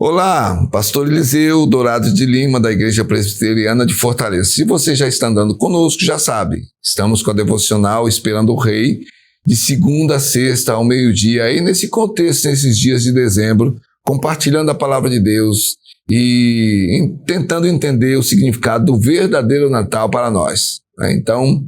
Olá, Pastor Eliseu Dourado de Lima, da Igreja Presbiteriana de Fortaleza. Se você já está andando conosco, já sabe, estamos com a devocional Esperando o Rei, de segunda a sexta ao meio-dia, aí nesse contexto, nesses dias de dezembro, compartilhando a palavra de Deus e tentando entender o significado do verdadeiro Natal para nós. Então,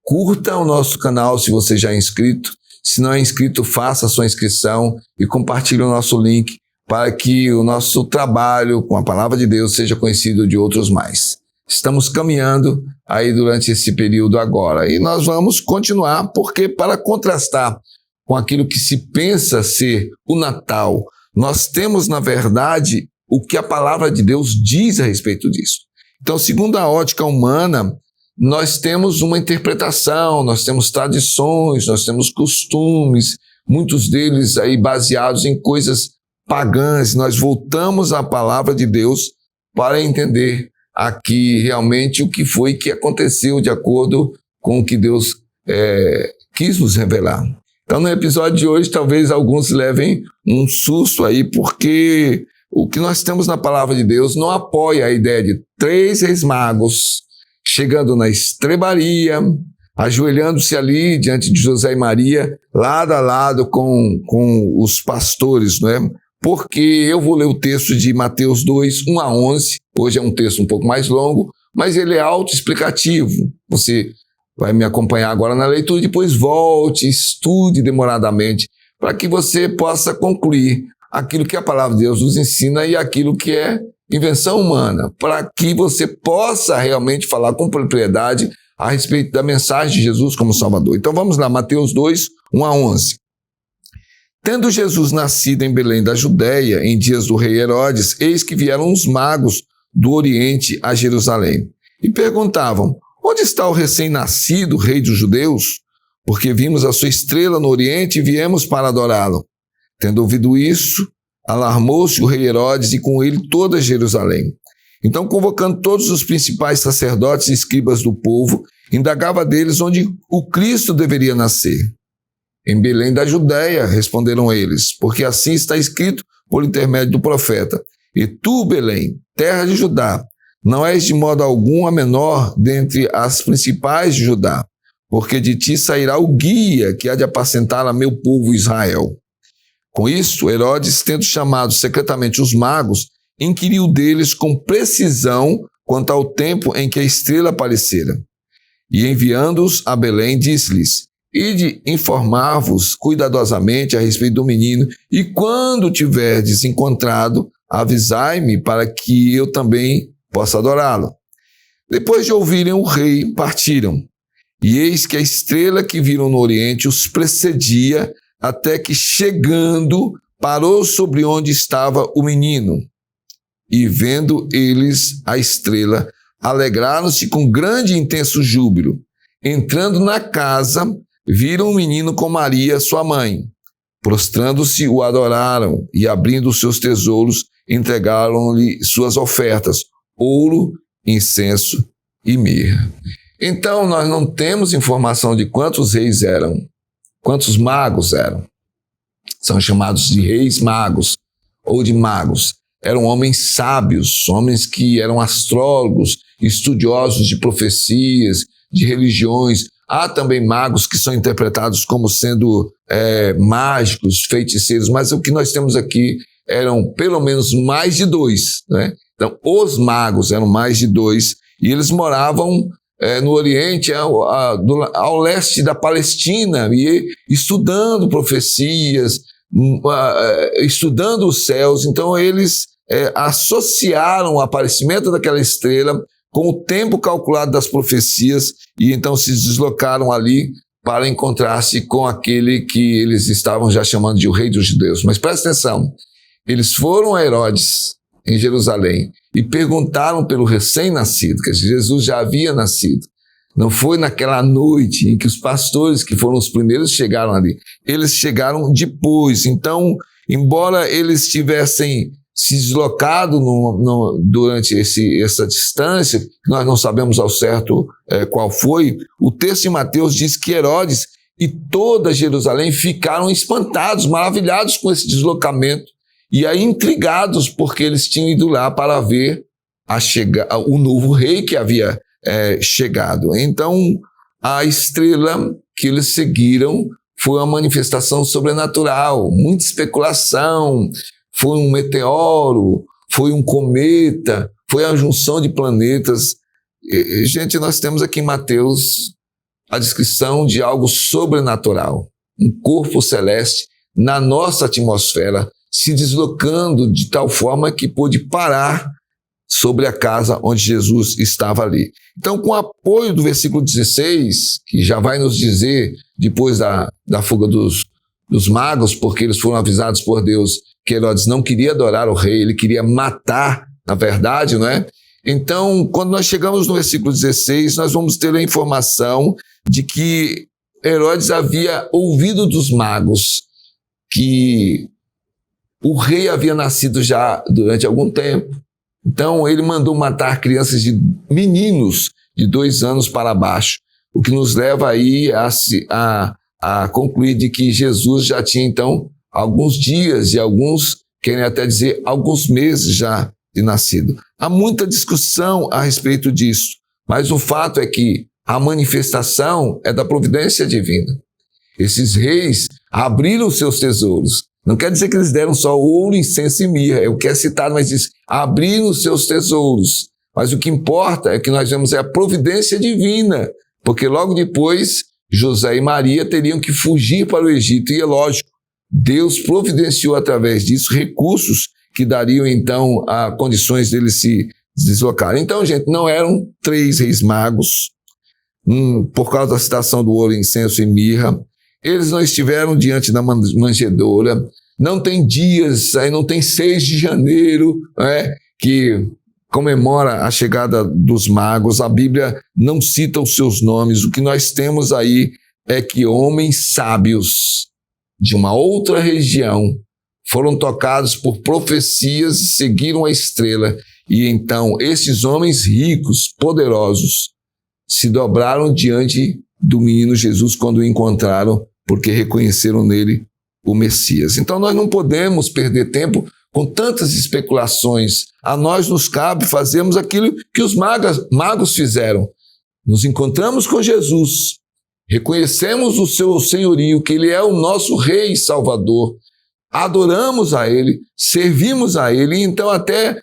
curta o nosso canal se você já é inscrito. Se não é inscrito, faça a sua inscrição e compartilhe o nosso link para que o nosso trabalho com a palavra de Deus seja conhecido de outros mais. Estamos caminhando aí durante esse período agora e nós vamos continuar, porque para contrastar com aquilo que se pensa ser o Natal, nós temos, na verdade, o que a palavra de Deus diz a respeito disso. Então, segundo a ótica humana, nós temos uma interpretação, nós temos tradições, nós temos costumes, muitos deles aí baseados em coisas pagãs. Nós voltamos à palavra de Deus para entender aqui realmente o que foi que aconteceu de acordo com o que Deus quis nos revelar. Então, no episódio de hoje, talvez alguns levem um susto aí, porque o que nós temos na palavra de Deus não apoia a ideia de 3 reis magos chegando na estrebaria, ajoelhando-se ali diante de José e Maria, lado a lado com os pastores, não é? Porque eu vou ler o texto de Mateus 2, 1 a 11, hoje é um texto um pouco mais longo, mas ele é autoexplicativo. Você vai me acompanhar agora na leitura, depois volte, estude demoradamente, para que você possa concluir aquilo que a palavra de Deus nos ensina e aquilo que é invenção humana, para que você possa realmente falar com propriedade a respeito da mensagem de Jesus como Salvador. Então vamos lá, Mateus 2, 1 a 11. Tendo Jesus nascido em Belém da Judéia, em dias do rei Herodes, eis que vieram os magos do Oriente a Jerusalém e perguntavam: onde está o recém-nascido rei dos judeus? Porque vimos a sua estrela no Oriente e viemos para adorá-lo. Tendo ouvido isso, alarmou-se o rei Herodes e com ele toda Jerusalém. Então, convocando todos os principais sacerdotes e escribas do povo, indagava deles onde o Cristo deveria nascer. Em Belém da Judéia, responderam eles, porque assim está escrito por intermédio do profeta: e tu, Belém, terra de Judá, não és de modo algum a menor dentre as principais de Judá, porque de ti sairá o guia que há de apacentar a meu povo Israel. Com isso, Herodes, tendo chamado secretamente os magos, inquiriu deles com precisão quanto ao tempo em que a estrela aparecera. E enviando-os a Belém, disse-lhes: ide informar-vos cuidadosamente a respeito do menino, e quando tiverdes encontrado, avisai-me para que eu também possa adorá-lo. Depois de ouvirem o rei, partiram. E eis que a estrela que viram no oriente os precedia, até que, chegando, parou sobre onde estava o menino. E vendo eles a estrela, alegraram-se com grande e intenso júbilo. Entrando na casa, viram o menino com Maria, sua mãe. Prostrando-se, o adoraram e, abrindo os seus tesouros, entregaram-lhe suas ofertas: ouro, incenso e mirra. Então, nós não temos informação de quantos reis eram, quantos magos eram. São chamados de reis magos ou de magos. Eram homens sábios, homens que eram astrólogos, estudiosos de profecias, de religiões. Há também magos que são interpretados como sendo mágicos, feiticeiros, mas o que nós temos aqui eram pelo menos mais de 2, né? Então, os magos eram mais de 2 e eles moravam no Oriente, ao leste da Palestina, e estudando profecias, estudando os céus. Então eles associaram o aparecimento daquela estrela com o tempo calculado das profecias e então se deslocaram ali para encontrar-se com aquele que eles estavam já chamando de o rei dos judeus. Mas presta atenção, eles foram a Herodes em Jerusalém e perguntaram pelo recém-nascido, que Jesus já havia nascido. Não foi naquela noite em que os pastores, que foram os primeiros, chegaram ali. Eles chegaram depois. Então, embora eles tivessem se deslocado durante essa distância, nós não sabemos ao certo qual foi, o texto de Mateus diz que Herodes e toda Jerusalém ficaram espantados, maravilhados com esse deslocamento e aí intrigados porque eles tinham ido lá para ver o novo rei que havia chegado. Então, a estrela que eles seguiram foi uma manifestação sobrenatural, muita especulação, foi um meteoro, foi um cometa, foi a junção de planetas. Gente, nós temos aqui em Mateus a descrição de algo sobrenatural, um corpo celeste na nossa atmosfera, se deslocando de tal forma que pôde parar sobre a casa onde Jesus estava ali. Então, com o apoio do versículo 16, que já vai nos dizer, depois da fuga dos magos, porque eles foram avisados por Deus que Herodes não queria adorar o rei, ele queria matar, na verdade, não é? Então, quando nós chegamos no versículo 16, nós vamos ter a informação de que Herodes havia ouvido dos magos que o rei havia nascido já durante algum tempo. Então, ele mandou matar crianças meninos de 2 anos para baixo, o que nos leva aí a concluir de que Jesus já tinha, então, alguns dias e alguns, querem até dizer, alguns meses já de nascido. Há muita discussão a respeito disso, mas o fato é que a manifestação é da providência divina. Esses reis abriram seus tesouros. Não quer dizer que eles deram só ouro, incenso e mirra. Eu quero citar, mas diz, abriram seus tesouros. Mas o que importa é que nós vemos a providência divina, porque logo depois José e Maria teriam que fugir para o Egito. E é lógico, Deus providenciou através disso recursos que dariam então a condições deles se deslocarem. Então, gente, não eram 3 reis magos, por causa da citação do ouro, incenso e mirra. Eles não estiveram diante da manjedoura. Não tem dias, aí não tem 6 de janeiro, que comemora a chegada dos magos. A Bíblia não cita os seus nomes. O que nós temos aí é que homens sábios de uma outra região foram tocados por profecias e seguiram a estrela. E então esses homens ricos, poderosos, se dobraram diante do menino Jesus quando o encontraram, porque reconheceram nele o Messias. Então nós não podemos perder tempo com tantas especulações. A nós nos cabe fazermos aquilo que os magos fizeram. Nos encontramos com Jesus, reconhecemos o seu senhorio, que ele é o nosso rei e salvador, adoramos a ele, servimos a ele, e então até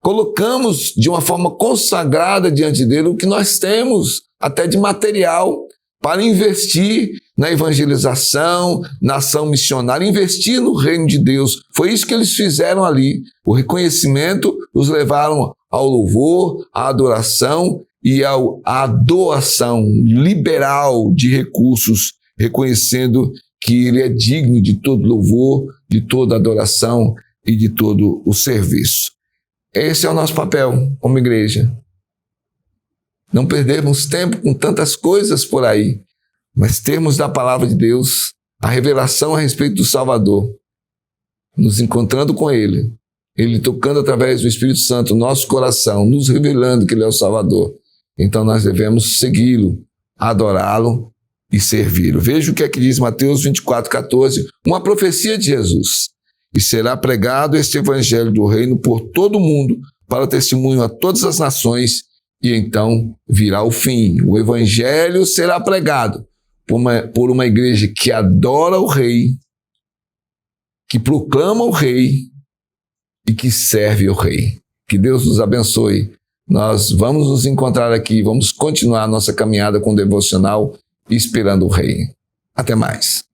colocamos de uma forma consagrada diante dele o que nós temos, até de material, para investir na evangelização, na ação missionária, investir no reino de Deus. Foi isso que eles fizeram ali. O reconhecimento os levaram ao louvor, à adoração e à doação liberal de recursos, reconhecendo que ele é digno de todo louvor, de toda adoração e de todo o serviço. Esse é o nosso papel como igreja. Não perdermos tempo com tantas coisas por aí, mas termos da palavra de Deus a revelação a respeito do Salvador, nos encontrando com Ele, Ele tocando através do Espírito Santo o nosso coração, nos revelando que Ele é o Salvador. Então nós devemos segui-lo, adorá-lo e servi-lo. Veja o que é que diz Mateus 24:14, uma profecia de Jesus. E será pregado este evangelho do reino por todo o mundo, para testemunho a todas as nações, e então virá o fim. O evangelho será pregado por uma igreja que adora o rei, que proclama o rei e que serve o rei. Que Deus nos abençoe. Nós vamos nos encontrar aqui, vamos continuar a nossa caminhada com o devocional, esperando o rei. Até mais.